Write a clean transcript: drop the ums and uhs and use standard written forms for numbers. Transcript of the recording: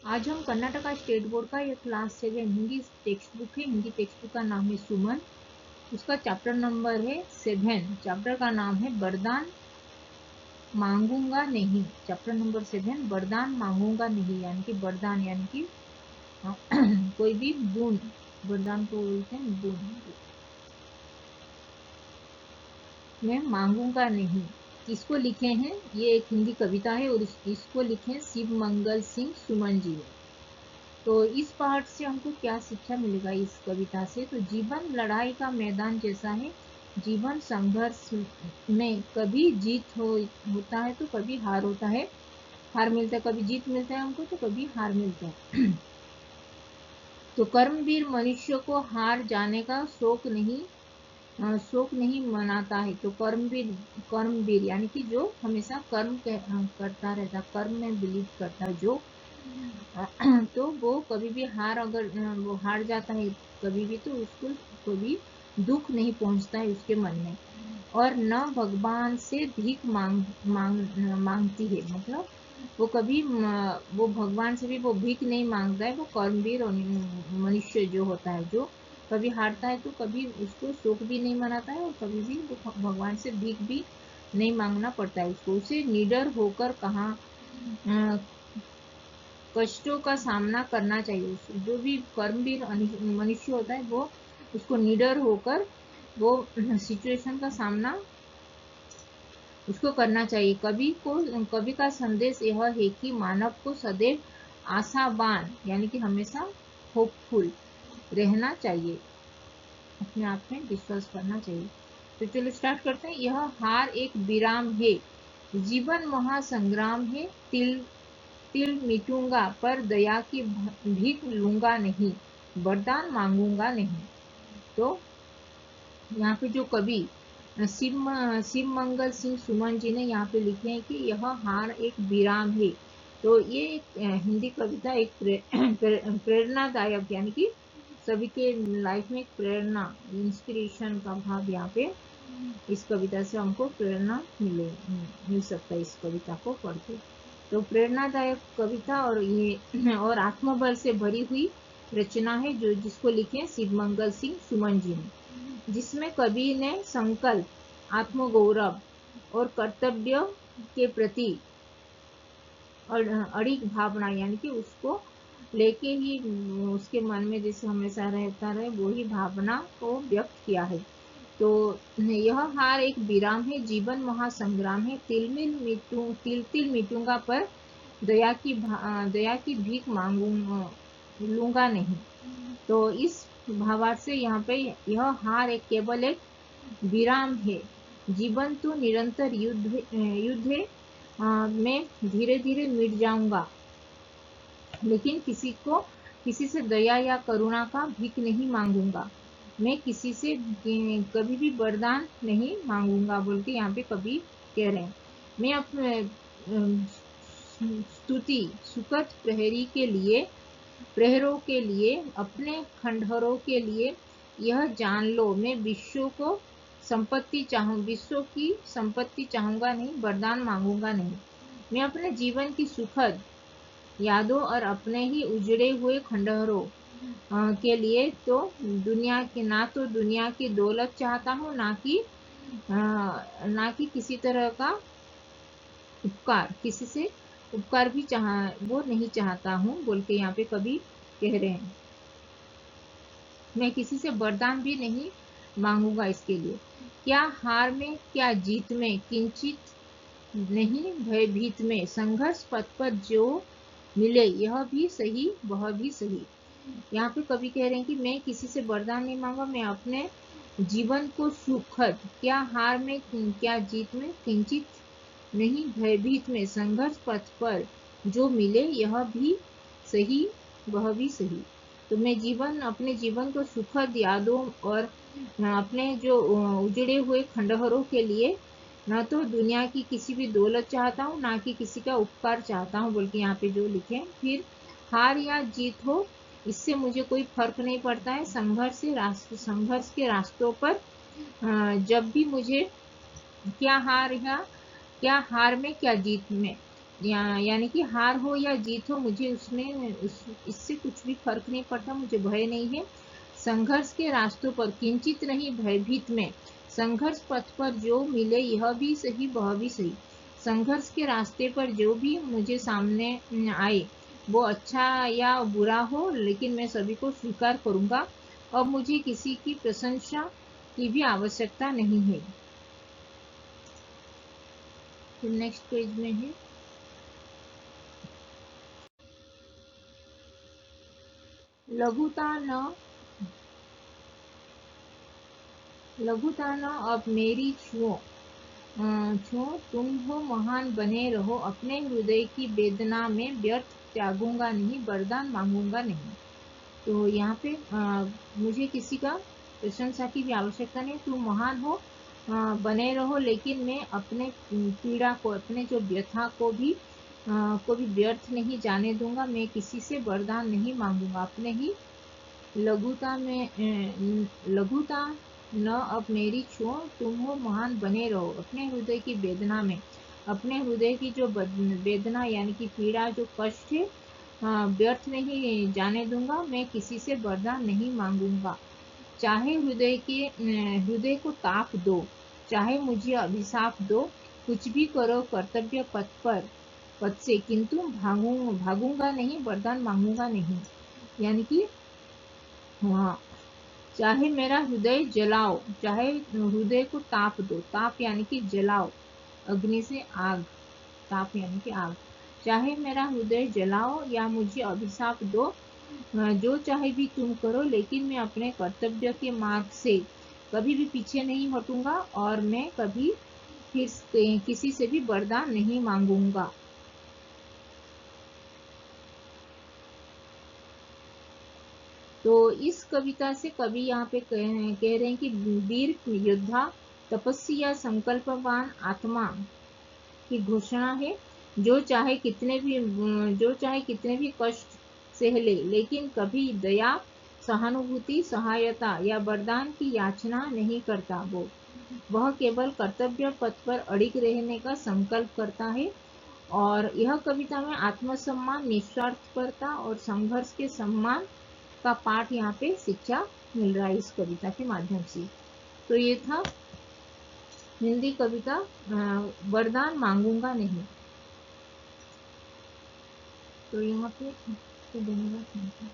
आज हम Karnataka state board का ये क्लास 7 हिंदी टेक्स्ट बुक है। हिंदी टेक्स्ट बुक का नाम है सुमन। उसका चैप्टर नंबर है 7। चैप्टर का नाम है वरदान मांगूंगा नहीं। चैप्टर नंबर 7 वरदान मांगूंगा नहीं, यानी कि वरदान यानी कि कोई भी गुण, वरदान को बोलते हैं गुण। मैं मांगूंगा नहीं। इसको लिखे हैं, ये एक हिंदी कविता है और इसको लिखे शिव मंगल सिंह सुमन जी ने। तो इस पाठ से हमको क्या शिक्षा मिलेगा इस कविता से? तो जीवन लड़ाई का मैदान जैसा है। जीवन संघर्ष में कभी जीत होता है तो कभी हार होता है, हार मिलता है, कभी जीत मिलता है हमको तो कभी हार मिलता है। तो कर्मवीर मनुष्य को हार जाने का शौक नहीं मनाता है। तो कर्मवीर यानी कि जो हमेशा कर्म करता रहता, कर्म में बिलीव करता है जो, तो वो कभी भी अगर वो हार जाता है कभी भी, तो उसको कभी दुख नहीं पहुंचता है उसके मन में। और न भगवान से भीख मांगती है। मतलब वो कभी वो भगवान से भी वो भीख नहीं मांगता है। वो कर्मवीर और मनुष्य जो होता है, जो कभी हारता है तो कभी उसको शोक भी नहीं मनाता है और कभी भी वो भगवान से भीख भी नहीं मांगना पड़ता है उसको। उसे निडर होकर कहाँ कष्टों का सामना करना चाहिए। जो भी कर्मवीर मनुष्य होता है वो उसको निडर होकर वो सिचुएशन का सामना उसको करना चाहिए। कवि का संदेश यह है कि मानव को सदैव आशावान यानी कि हमेशा होपफुल रहना चाहिए, अपने आप में विश्वास करना चाहिए। तो चलो स्टार्ट करते हैं। यह हार एक विराम है, जीवन महासंग्राम है। तिल तिल मिटूंगा पर दया की भीख लूंगा नहीं, वरदान मांगूंगा नहीं। तो यहाँ पे जो कवि शिव मंगल सिंह सुमन जी ने यहाँ पे लिखे हैं कि यह हार एक विराम है। तो ये एक हिंदी कविता एक प्रेरणादायक यानी कि सभी के लाइफ में एक प्रेरणा, इंस्पिरेशन का भाव यहाँ पे इस कविता से हमको प्रेरणा मिल सकता है इस कविता को पढ़ के। तो प्रेरणादायक कविता और ये और आत्मबल से भरी हुई रचना है जो जिसको लिखे शिव मंगल सिंह सुमन जी ने, जिसमें कवि ने संकल्प, आत्मगौरव और कर्तव्य के प्रति अड़िग भावना यानी कि उसको लेके ही उसके मन में जैसे हमेशा रहता रहे वो ही भावना को व्यक्त किया है। तो यह हार एक विराम है, जीवन महासंग्राम है। तिल तिल मिटूंगा पर दया की भीख लूंगा नहीं। तो इस भावार्थ से यहाँ पे यह हार एक केवल एक विराम है। जीवन तो निरंतर युद्ध है। मैं धीरे धीरे मिट जाऊंगा, लेकिन किसी से दया या करुणा का भीख नहीं मांगूंगा। मैं किसी से कभी भी वरदान नहीं मांगूंगा बोल के यहाँ पे कवि कह रहे हैं। मैं अपने स्तुति सुखद प्रहरों के लिए अपने खंडहरों के लिए यह जान लो, मैं विश्व की संपत्ति चाहूंगा नहीं, वरदान मांगूंगा नहीं। मैं अपने जीवन की सुखद यादों और अपने ही उजड़े हुए खंडहरों के लिए तो दुनिया की दौलत चाहता हूँ, ना कि किसी तरह का उपकार, किसी से उपकार भी वो नहीं चाहता हूँ बोल के यहाँ पे कवि कह रहे हैं। मैं किसी से वरदान भी नहीं मांगूंगा इसके लिए। क्या हार में क्या जीत में किंचित नहीं, भयभीत में संघर्ष पथ पर जो मिले यह भी सही वह भी सही। यहाँ पे कवि कह रहे हैं कि मैं किसी से वरदान नहीं मांगा, मैं अपने जीवन को सुखद, क्या हार में क्या जीत में किंचित नहीं, भयभीत में संघर्ष पथ पर जो मिले यह भी सही वह भी सही। तो मैं अपने जीवन को सुखद यादों और अपने जो उजड़े हुए खंडहरों के लिए ना तो दुनिया की किसी भी दौलत चाहता हूँ, ना कि किसी का उपकार चाहता हूँ बोल के यहाँ पे जो लिखे। फिर हार या जीत हो इससे मुझे कोई फर्क नहीं पड़ता है। संघर्ष के रास्तों पर जब भी मुझे क्या हार में क्या जीत में यानी कि हार हो या जीत हो, मुझे इससे कुछ भी फर्क नहीं पड़ता, मुझे भय नहीं है। संघर्ष के रास्तों पर किंचित नहीं भयभीत में, संघर्ष पथ पर जो मिले यह भी सही वह भी सही, संघर्ष के रास्ते पर जो भी मुझे सामने आए वो अच्छा या बुरा हो, लेकिन मैं सभी को स्वीकार करूंगा। अब मुझे किसी की प्रशंसा की भी आवश्यकता नहीं है। फिर नेक्स्ट पेज में है, लघुता न अब मेरी छुओ, तुम हो महान बने रहो, अपने हृदय की वेदना में व्यर्थ त्यागूंगा नहीं, वरदान मांगूंगा नहीं। तो यहाँ पे मुझे किसी का प्रशंसा की भी आवश्यकता नहीं, तुम महान हो, बने रहो, लेकिन मैं अपने पीड़ा को, अपने जो व्यथा को भी व्यर्थ नहीं जाने दूंगा। मैं किसी से वरदान नहीं मांगूंगा, अपने ही लघुता न अब मेरी छो, तुम हो महान बने रहो, अपने हृदय की वेदना में, अपने हृदय की जो वेदना यानी कि पीड़ा, जो कष्ट है, व्यर्थ नहीं जाने दूंगा। मैं किसी से वरदान नहीं मांगूंगा, चाहे हृदय को ताप दो, चाहे मुझे अभिशाप दो, कुछ भी करो कर्तव्य पथ से, किंतु भागूंगा नहीं, वरदान मांगूंगा नहीं। यानी कि हाँ, चाहे मेरा हृदय जलाओ, चाहे हृदय को ताप दो, ताप यानी कि जलाओ, अग्नि से आग, ताप यानी कि आग, चाहे मेरा हृदय जलाओ या मुझे अभिशाप दो, जो चाहे भी तुम करो, लेकिन मैं अपने कर्तव्य के मार्ग से कभी भी पीछे नहीं हटूंगा, और मैं कभी फिर किसी से भी वरदान नहीं मांगूंगा। तो इस कविता से कवि यहाँ पे कह रहे हैं कि वीर योद्धा, तपस्वी या संकल्पवान आत्मा की घोषणा है, जो चाहे कितने भी कष्ट सह ले, लेकिन कभी दया, सहानुभूति, सहायता या वरदान की याचना नहीं करता। वह केवल कर्तव्य पथ पर अड़िग रहने का संकल्प करता है। और यह कविता में आत्मसम्मान, निस्वार्थपरता और संघर्ष के सम्मान का पाठ यहाँ पे शिक्षा मिल रहा है इस कविता के माध्यम से। तो ये था हिंदी कविता वरदान मांगूंगा नहीं। तो यहाँ पे धन्यवाद।